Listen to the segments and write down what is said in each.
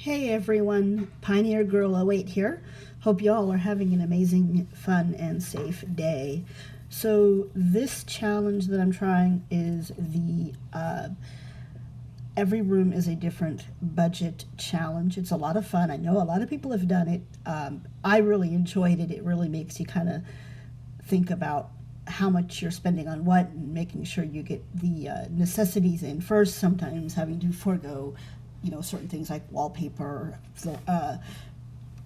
Hey everyone, Pioneer Girl 08 here. Hope y'all are having an amazing, fun, and safe day. So this challenge that I'm trying is the every room is a different budget challenge. It's a lot of fun. I know a lot of people have done it. I really enjoyed it. It really makes you kind of think about how much you're spending on what and making sure you get the necessities in first, sometimes having to forego certain things like wallpaper,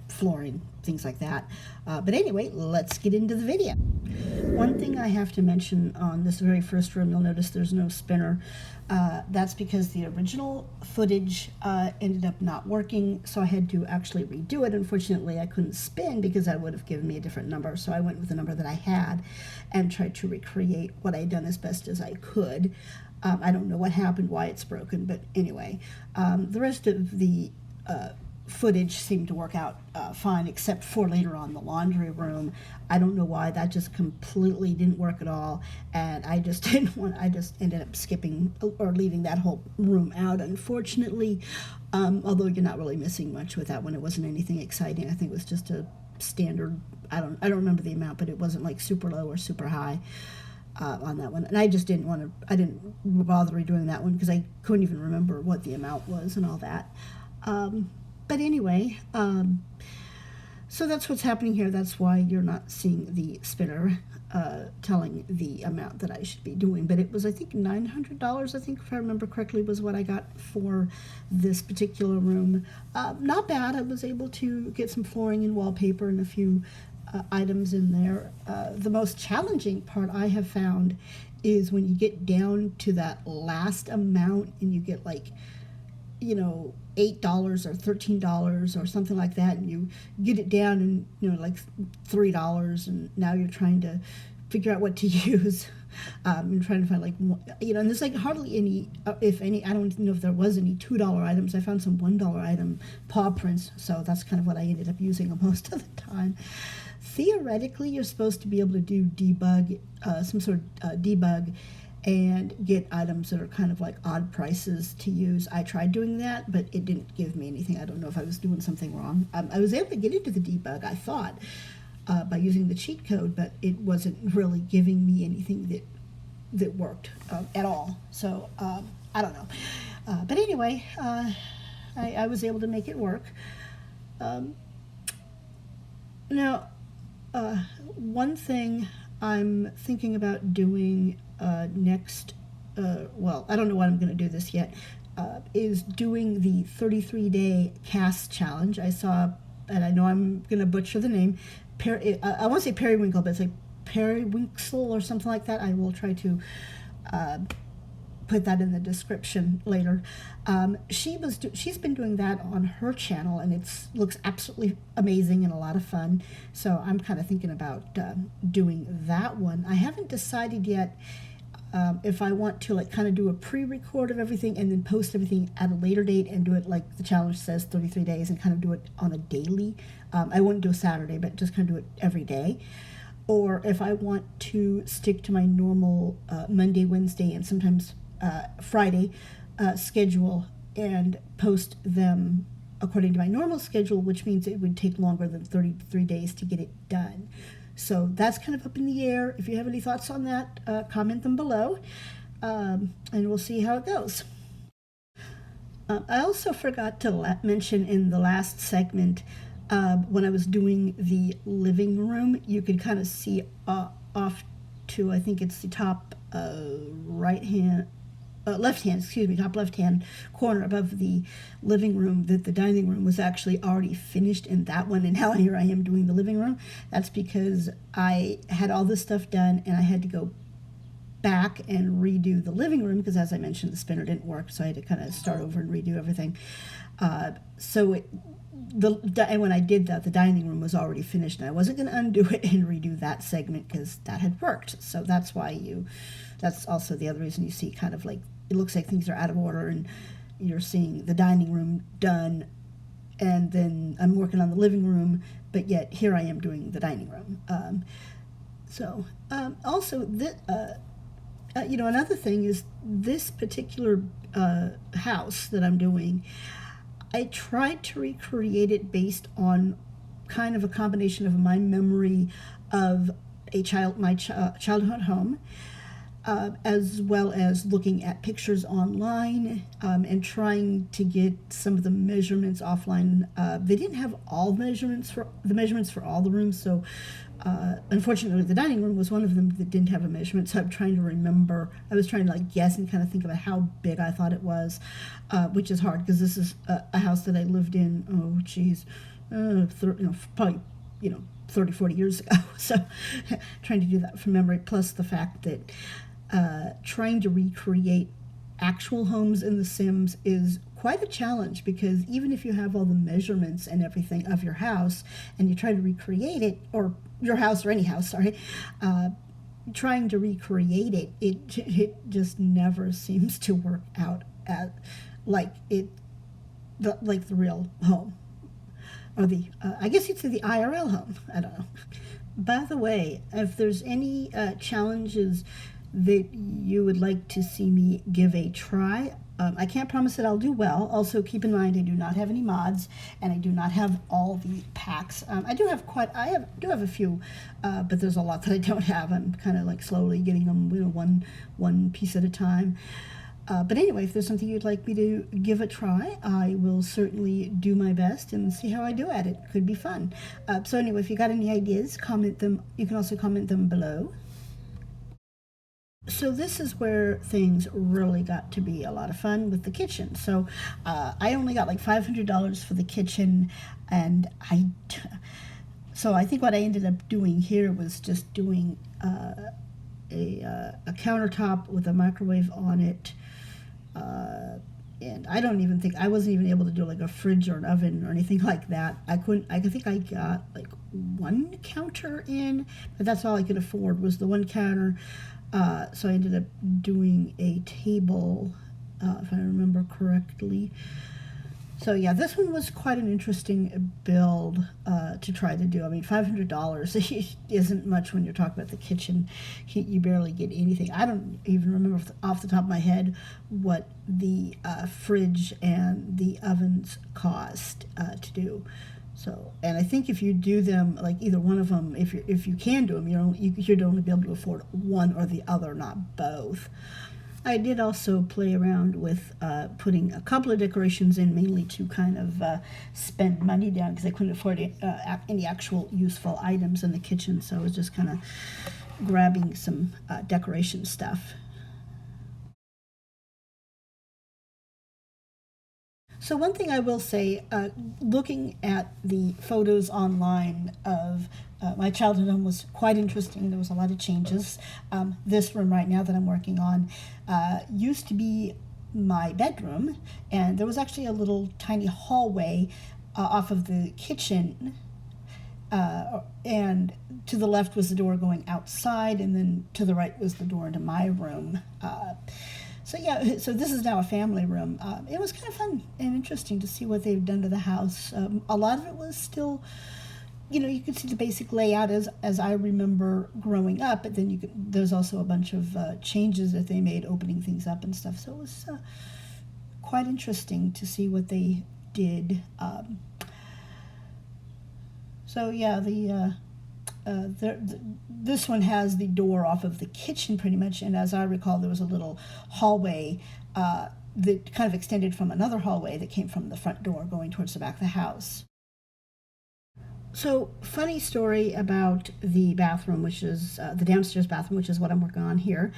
flooring, things like that. But anyway, let's get into the video. One thing I have to mention on this very first room, you'll notice there's no spinner. That's because the original footage ended up not working, so I had to actually redo it. Unfortunately, I couldn't spin because that would have given me a different number, so I went with the number that I had and tried to recreate what I had done as best as I could. I don't know what happened, why it's broken, but anyway, the rest of the footage seemed to work out fine, except for later on the laundry room. I don't know why, that just completely didn't work at all, and I just I just ended up skipping or leaving that whole room out, unfortunately. Although you're not really missing much with that one. It wasn't anything exciting. I think it was just a standard, I don't remember the amount, but it wasn't like super low or super high. On that one, and I just I didn't bother redoing that one because I couldn't even remember what the amount was and all that. But anyway, so that's what's happening here. That's why you're not seeing the spinner telling the amount that I should be doing. But it was, I think, $900, I think, if I remember correctly, was what I got for this particular room. Not bad. I was able to get some flooring and wallpaper and a few items in there. The most challenging part I have found is when you get down to that last amount and you get like, $8 or $13 or something like that, and you get it down and like $3, and now you're trying to figure out what to use. I'm trying to find and there's like hardly any, if any, I don't know if there was any $2 items. I found some $1 item paw prints, so that's kind of what I ended up using most of the time. Theoretically, you're supposed to be able to do debug, some sort of debug, and get items that are kind of like odd prices to use. I tried doing that, but it didn't give me anything. I don't know if I was doing something wrong. I was able to get into the debug, I thought, by using the cheat code, but it wasn't really giving me anything that worked at all. So I don't know. But anyway, I was able to make it work. Now, one thing I'm thinking about doing next, well, I don't know what I'm going to do this yet, is doing the 33-day cast challenge. I saw, and I know I'm going to butcher the name, I want to say periwinkle, but it's like periwinkle or something like that. I will try to put that in the description later. She's been doing that on her channel, and it looks absolutely amazing and a lot of fun. So I'm kind of thinking about doing that one. I haven't decided yet if I want to kind of do a pre-record of everything and then post everything at a later date and do it like the challenge says, 33 days, and kind of do it on a daily. I wouldn't do a Saturday, but just kind of do it every day. Or if I want to stick to my normal Monday, Wednesday, and sometimes Friday schedule and post them according to my normal schedule, which means it would take longer than 33 days to get it done. So that's kind of up in the air. If you have any thoughts on that, comment them below, and we'll see how it goes. I also forgot to mention in the last segment, when I was doing the living room, you could kind of see off to, I think it's the top top left-hand corner above the living room, that the dining room was actually already finished in that one, and now here I am doing the living room. That's because I had all this stuff done and I had to go back and redo the living room because, as I mentioned, the spinner didn't work, so I had to kind of start over and redo everything. And when I did that, the dining room was already finished, and I wasn't going to undo it and redo that segment because that had worked. So that's also the other reason you see kind of like, it looks like things are out of order, and you're seeing the dining room done, and then I'm working on the living room, but yet here I am doing the dining room. Also, another thing is this particular house that I'm doing, I tried to recreate it based on kind of a combination of my memory of my childhood home, as well as looking at pictures online, and trying to get some of the measurements offline. They didn't have all measurements for all the rooms, so unfortunately the dining room was one of them that didn't have a measurement. So I'm trying to remember. I was trying to like guess and kind of think about how big I thought it was, which is hard because this is a house that I lived in. Oh, geez, probably 30, 40 years ago. So trying to do that from memory, plus the fact that trying to recreate actual homes in The Sims is quite a challenge, because even if you have all the measurements and everything of your house and you try to recreate it, or your house or any house, sorry, trying to recreate it, it just never seems to work out like the real home. Or I guess you'd say the IRL home. I don't know. By the way, if there's any challenges that you would like to see me give a try, I can't promise that I'll do well. Also, keep in mind I do not have any mods, and I do not have all the packs. I do have a few, but there's a lot that I don't have. I'm kind of like slowly getting them, one piece at a time. But anyway, if there's something you'd like me to give a try, I will certainly do my best and see how I do at it. Could be fun. So anyway, if you got any ideas, comment them. You can also comment them below. So this is where things really got to be a lot of fun with the kitchen. So I only got like $500 for the kitchen, and so I think what I ended up doing here was just doing a countertop with a microwave on it. And I wasn't even able to do like a fridge or an oven or anything like that. I think I got like one counter in, but that's all I could afford was the one counter. So I ended up doing a table, if I remember correctly. So yeah, this one was quite an interesting build to try to do. I mean, $500 isn't much when you're talking about the kitchen. You barely get anything. I don't even remember off the top of my head what the fridge and the ovens cost to do. So, and I think if you do them, like either one of them, if you can do them, you'd only be able to afford one or the other, not both. I did also play around with putting a couple of decorations in, mainly to kind of spend money down, because I couldn't afford any actual useful items in the kitchen, so I was just kind of grabbing some decoration stuff. So one thing I will say, looking at the photos online of my childhood home was quite interesting. There was a lot of changes. This room right now that I'm working on used to be my bedroom, and there was actually a little tiny hallway off of the kitchen, and to the left was the door going outside, and then to the right was the door into my room. So yeah, so this is now a family room. It was kind of fun and interesting to see what they've done to the house. A lot of it was still, you could see the basic layout as I remember growing up, but then there's also a bunch of changes that they made, opening things up and stuff. So it was quite interesting to see what they did. So yeah, this one has the door off of the kitchen pretty much, and as I recall, there was a little hallway that kind of extended from another hallway that came from the front door going towards the back of the house. So, funny story about the bathroom, which is the downstairs bathroom, which is what I'm working on here.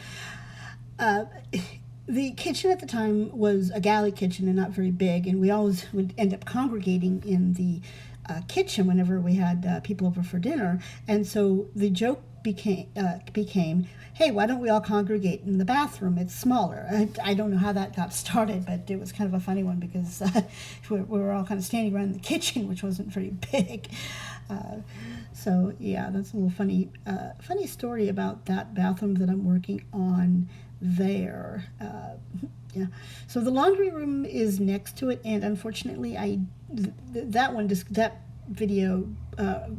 The kitchen at the time was a galley kitchen and not very big, and we always would end up congregating in the kitchen whenever we had people over for dinner. And so the joke became, hey, why don't we all congregate in the bathroom? It's smaller. I don't know how that got started, but it was kind of a funny one, because we were all kind of standing around the kitchen, which wasn't very big. So yeah, that's a little funny story about that bathroom that I'm working on there. Yeah. So the laundry room is next to it, and unfortunately, that video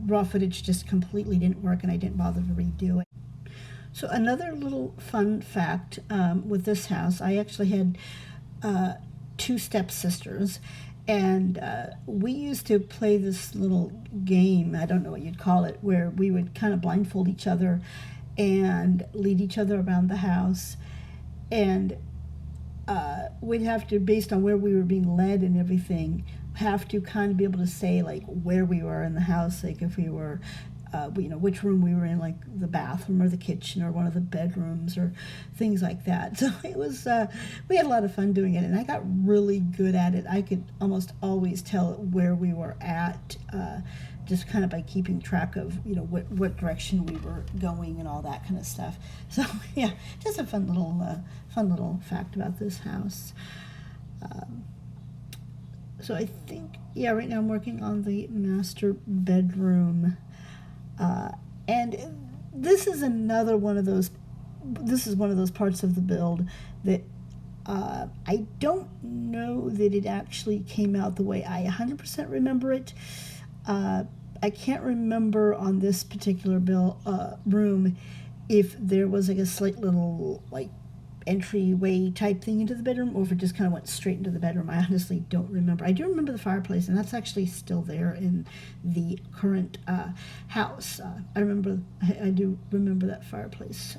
raw footage just completely didn't work, and I didn't bother to redo it. So another little fun fact with this house, I actually had two stepsisters, And we used to play this little game, I don't know what you'd call it, where we would kind of blindfold each other and lead each other around the house. And we'd have to, based on where we were being led and everything, have to kind of be able to say like where we were in the house, like if we were, which room we were in, like the bathroom or the kitchen or one of the bedrooms or things like that. So it was, we had a lot of fun doing it, and I got really good at it. I could almost always tell where we were at, just kind of by keeping track of, what direction we were going and all that kind of stuff. So yeah, just a fun little fact about this house. So I think, right now I'm working on the master bedroom. And this is another one of those, parts of the build that I don't know that it actually came out the way I 100% remember it. I can't remember on this particular room if there was like a slight little like entryway type thing into the bedroom, or if it just kind of went straight into the bedroom. I honestly don't remember. I do remember the fireplace, and that's actually still there in the current house. I do remember that fireplace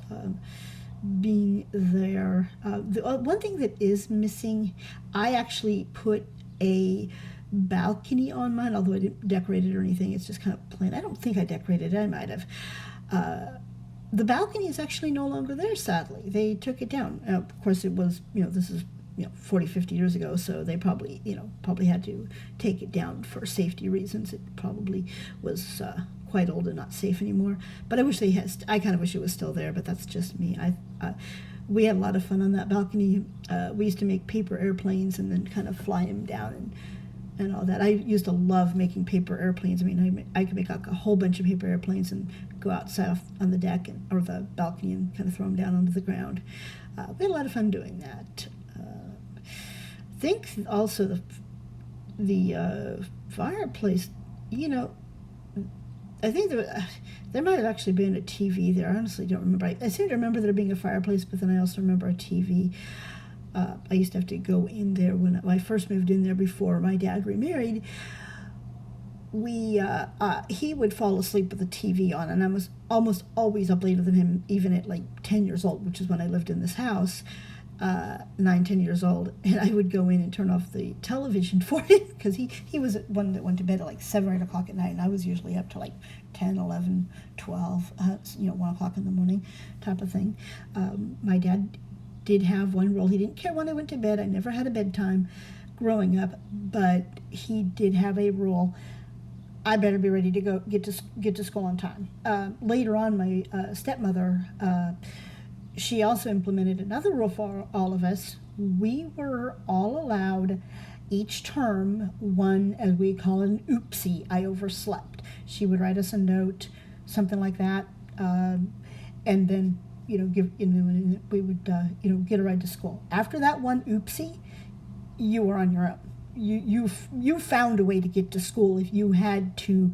being there. The one thing that is missing, I actually put a balcony on mine, although I didn't decorate it or anything. It's just kind of plain. I don't think I decorated it. I might have. The balcony is actually no longer there, sadly. They took it down. Of course, it was, this is, 40, 50 years ago, so they probably had to take it down for safety reasons. It probably was quite old and not safe anymore. But I wish I kind of wish it was still there, but that's just me. We had a lot of fun on that balcony. We used to make paper airplanes and then kind of fly them down and all that. I used to love making paper airplanes. I mean, I could make like a whole bunch of paper airplanes and go outside on the deck or the balcony and kind of throw them down onto the ground. We had a lot of fun doing that. I think also the fireplace, I think there might have actually been a TV there. I honestly don't remember. I seem to remember there being a fireplace, but then I also remember a TV. I used to have to go in there when I first moved in there before my dad remarried. He would fall asleep with the TV on, and I was almost always up later than him, even at like 10 years old, which is when I lived in this house, 9, 10 years old, and I would go in and turn off the television for him, because he was one that went to bed at like 7 or 8 o'clock at night, and I was usually up to like 10, 11, 12, 1 o'clock in the morning type of thing. My dad did have one rule. He didn't care when I went to bed. I never had a bedtime growing up, but he did have a rule. I better be ready to go get to school on time. Later on, my stepmother, she also implemented another rule for all of us. We were all allowed each term one, as we call an oopsie. I overslept. She would write us a note, something like that, and then we would get a ride to school. After that one oopsie, you were on your own. You found a way to get to school. If you had to,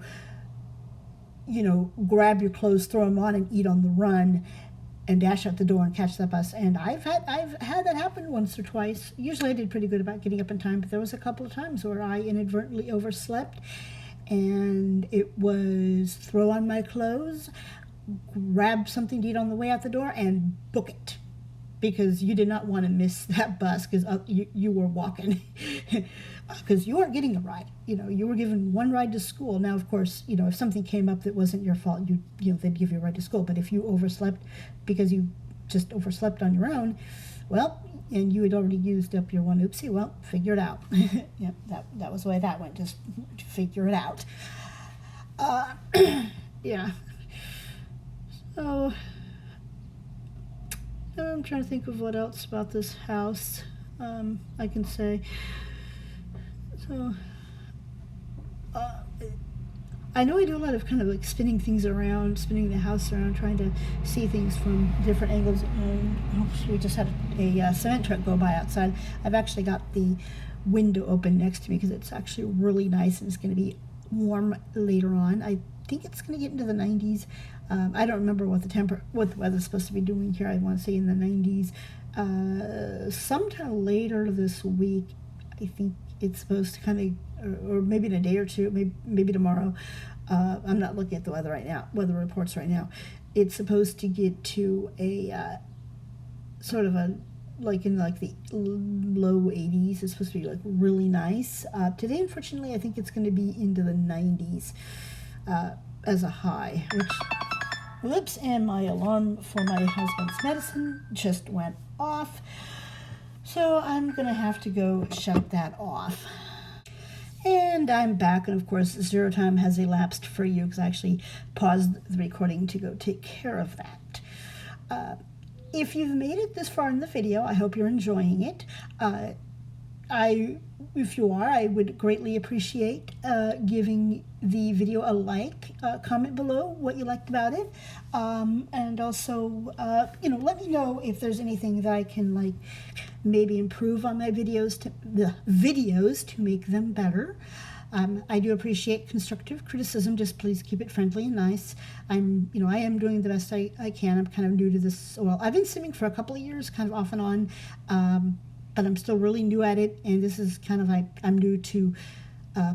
grab your clothes, throw them on, and eat on the run, and dash out the door and catch that bus. And I've had that happen once or twice. Usually I did pretty good about getting up in time, but there was a couple of times where I inadvertently overslept, and it was throw on my clothes, grab something to eat on the way out the door, and book it, because you did not want to miss that bus, because you were walking, because you weren't getting a ride. You were given one ride to school. Now, of course, if something came up that wasn't your fault, they'd give you a ride to school. But if you overslept because you just overslept on your own, well, and you had already used up your one oopsie, well, figure it out. Yeah, that was the way that went. Just figure it out. Yeah. So I'm trying to think of what else about this house I can say. So I know I do a lot of kind of like spinning the house around, trying to see things from different angles. We just had a cement truck go by outside. I've actually got the window open next to me because it's actually really nice, and it's going to be warm later on. I think it's going to get into the 90s. I don't remember what the weather's supposed to be doing here. I want to say in the 90s. Sometime later this week, I think it's supposed to kind of, or maybe in a day or two, maybe tomorrow. I'm not looking at the weather right now, weather reports right now. It's supposed to get to a sort of a, like in like the low 80s. It's supposed to be like really nice. Today, unfortunately, I think it's going to be into the 90s as a high, which, whoops, and my alarm for my husband's medicine just went off. So I'm going to have to go shut that off. And I'm back, and of course, 0 time has elapsed for you because I actually paused the recording to go take care of that. If you've made it this far in the video, I hope you're enjoying it. If you are, I would greatly appreciate giving the video a like. Comment below what you liked about it, and also, let me know if there's anything that I can like maybe improve on my videos to make them better. I do appreciate constructive criticism. Just please keep it friendly and nice. I am doing the best I can. I'm kind of new to this. Well, I've been simming for a couple of years, kind of off and on, but I'm still really new at it. And this is kind of like, I'm new to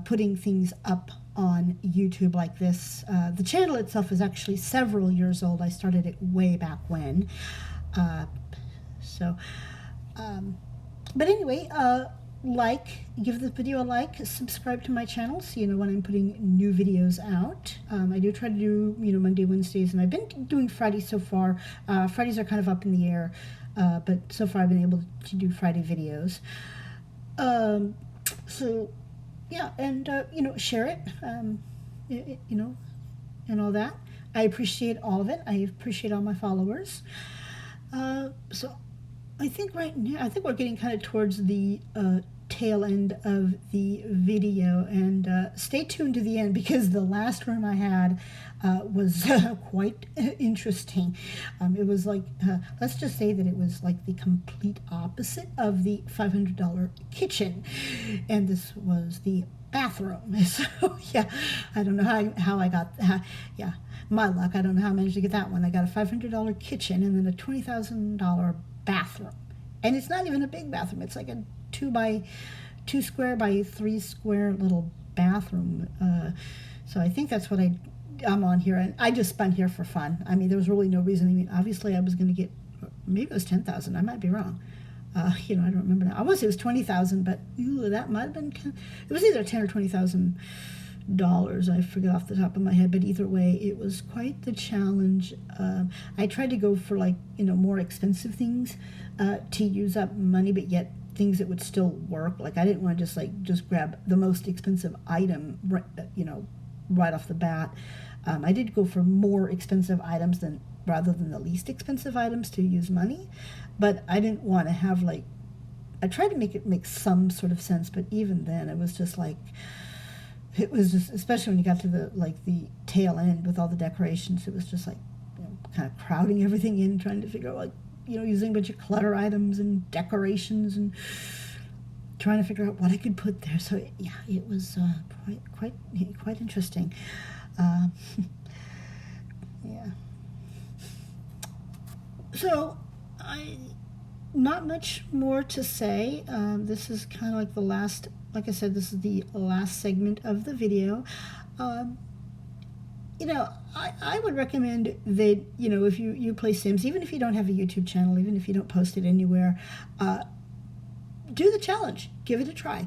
putting things up on YouTube like this. The channel itself is actually several years old. I started it way back when. But anyway, give the video a like, subscribe to my channel so you know when I'm putting new videos out. I do try to do, Monday, Wednesdays, and I've been doing Fridays so far. Fridays are kind of up in the air, but so far I've been able to do Friday videos. So, yeah, and, share it, and all that. I appreciate all of it. I appreciate all my followers. So I think right now, we're getting kind of towards the tail end of the video, and stay tuned to the end because the last room I had was quite interesting. It was like, let's just say that it was like the complete opposite of the $500 kitchen, and this was the bathroom. So yeah, I don't know how I got that. Yeah, my luck. I don't know how I managed to get that one. I got a $500 kitchen and then a $20,000 bathroom, and it's not even a big bathroom. It's like a 2 square by 3 square little bathroom. So I think that's what I'm on here, and I just spent here for fun. I mean, there was really no reason. I mean, obviously I was going to get, maybe it was 10,000. I might be wrong. I don't remember now. I want to say it was 20,000, but that might have been. It was either $10,000 or $20,000. I forget off the top of my head, but either way, it was quite the challenge. I tried to go for more expensive things to use up money, but yet things that would still work. Like I didn't want to just grab the most expensive item, right off the bat. I did go for more expensive items rather than the least expensive items to use money, but I didn't want to have I tried to make it make some sort of sense, but even then it was just especially when you got to the tail end with all the decorations, it was just kind of crowding everything in, trying to figure out using a bunch of clutter items and decorations and trying to figure out what I could put there. So yeah, it was quite interesting. Yeah. So not much more to say. This is kind of like the last, like I said, this is the last segment of the video. I would recommend that, if you play Sims, even if you don't have a YouTube channel, even if you don't post it anywhere, do the challenge. Give it a try.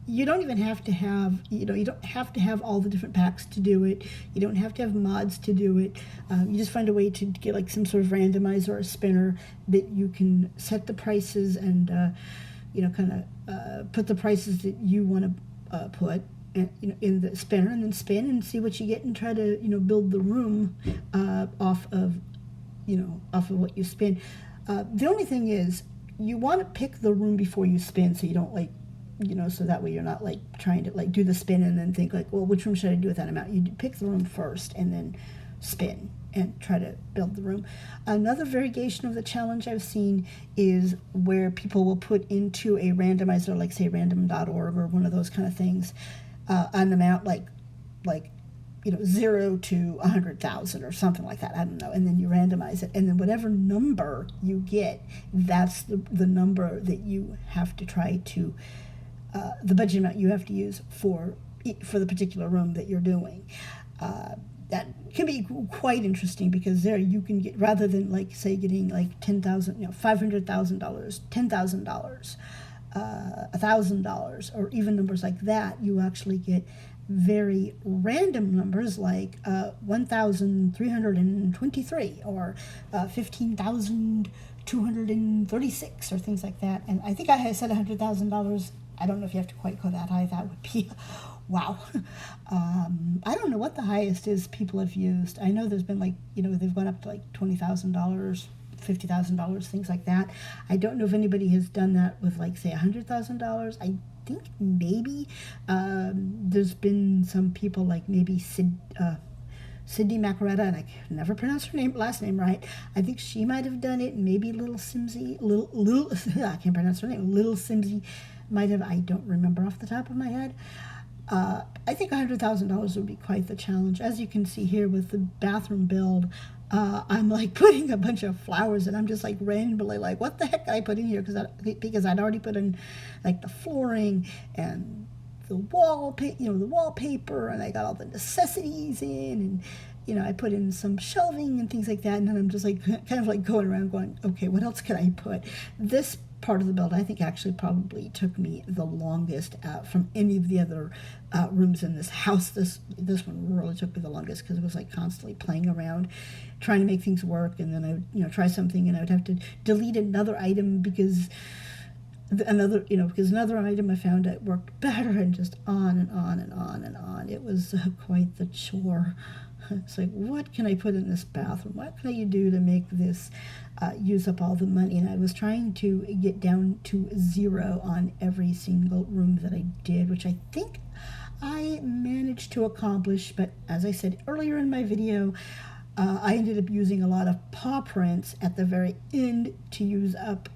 You don't even have to have, you don't have to have all the different packs to do it. You don't have to have mods to do it. You just find a way to get some sort of randomizer or spinner that you can set the prices and, put the prices that you want to put in the spinner, and then spin and see what you get, and try to build the room off of what you spin. The only thing is, you want to pick the room before you spin, so you don't so that way you're not trying to do the spin and then think well, which room should I do with that amount. You pick the room first and then spin and try to build the room. Another variation of the challenge I've seen is where people will put into a randomizer, like say random.org or one of those kind of things, an amount like 0 to 100,000 or something like that. I don't know. And then you randomize it, and then whatever number you get, that's the number that you have to try to the budget amount you have to use for the particular room that you're doing. That can be quite interesting, because there you can get, rather than like say getting like $10,000, $500,000, $10,000, $1,000, or even numbers like that, you actually get very random numbers like 1,323 or 15,236 or things like that. And I think I had said $100,000. I don't know if you have to quite go that high. That would be wow. I don't know what the highest is people have used. I know there's been like, they've gone up to like $20,000, $50,000, things like that. I don't know if anybody has done that with like say $100,000. I think maybe there's been some people like maybe Sydney Macaretta, and I can never pronounce her last name right. I think she might have done it. Maybe Little Simsy, I can't pronounce her name. Little Simsy might have. I don't remember off the top of my head. I think $100,000 would be quite the challenge. As you can see here with the bathroom build, I'm like putting a bunch of flowers, and I'm just like randomly like, what the heck did I put in here? Because I'd already put in like the flooring and the wallpaper, and I got all the necessities in, and I put in some shelving and things like that, and then I'm just like kind of like going around going, okay, what else can I put? This part of the build I think actually probably took me the longest from any of the other rooms in this house. This one really took me the longest, because it was like constantly playing around trying to make things work, and then I would try something and I would have to delete another item because another item I found that worked better, and just on and on and on and on. It was quite the chore. It's like, what can I put in this bathroom? What can I do to make this use up all the money? And I was trying to get down to 0 on every single room that I did, which I think I managed to accomplish. But as I said earlier in my video, I ended up using a lot of paw prints at the very end to use up,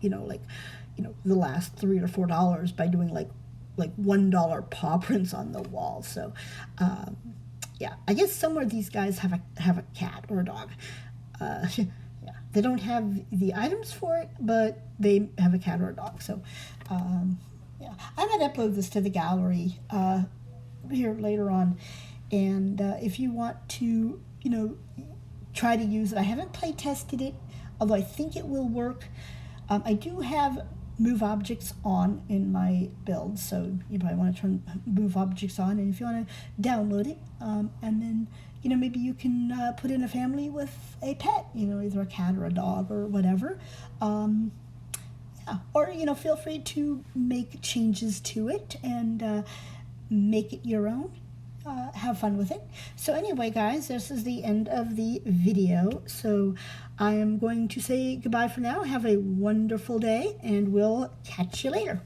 the last $3 or $4 by doing like $1 paw prints on the wall. So, yeah, I guess somewhere these guys have a cat or a dog. Yeah, they don't have the items for it, but they have a cat or a dog. So, yeah, I might upload this to the gallery here later on, and if you want to, try to use it. I haven't play tested it, although I think it will work. I do have move objects on in my build, so you probably want to turn move objects on, and if you want to download it, and then maybe you can put in a family with a pet, either a cat or a dog or whatever, yeah, or feel free to make changes to it and make it your own. Have fun with it. So anyway, guys, this is the end of the video. So I am going to say goodbye for now. Have a wonderful day, and we'll catch you later.